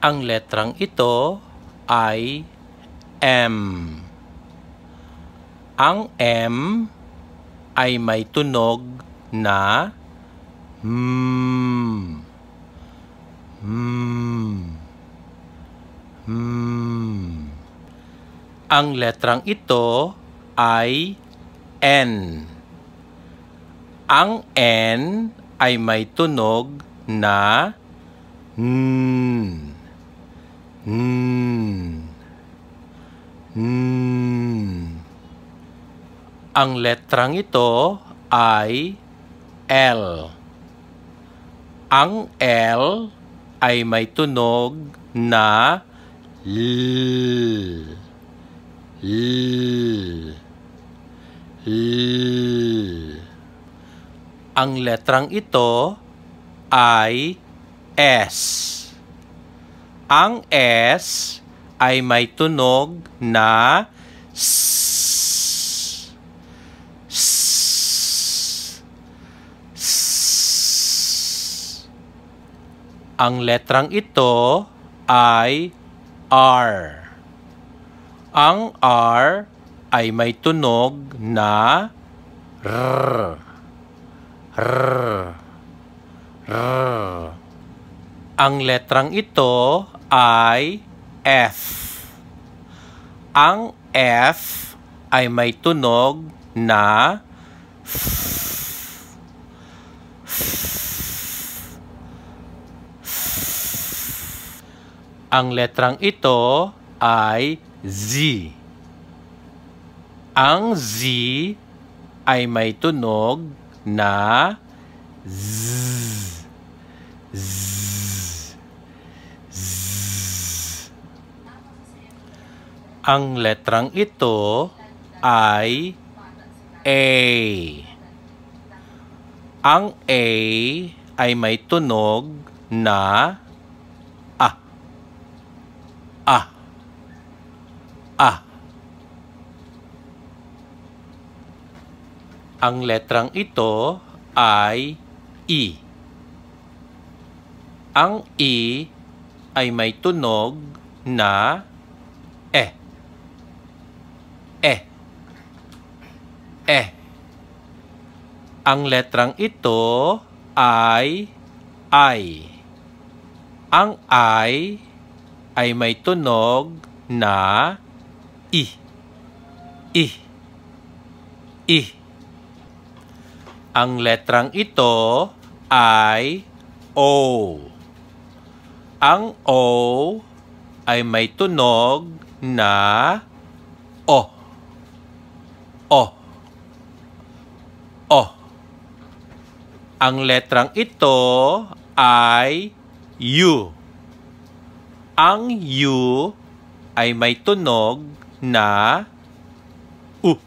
Ang letrang ito ay M. Ang M ay may tunog na M. Ang letrang ito ay N. Ang N ay may tunog na N. Ang letrang ito ay L. Ang L ay may tunog na L. Ang letrang ito ay S. Ang S ay may tunog na S. Ang letrang ito ay R. Ang R ay may tunog na R. Ang letrang ito ay F. Ang F ay may tunog na F. Ang letrang ito ay Z. Ang Z ay may tunog na Z. Ang letrang ito ay A. Ang A ay may tunog na A. Ang letrang ito ay E. Ang E ay may tunog na E. Ang letrang ito ay I. Ang I ay may tunog na I. Ang letrang ito ay O. Ang O ay may tunog na O. Ang letrang ito ay U. Ang U ay may tunog na U.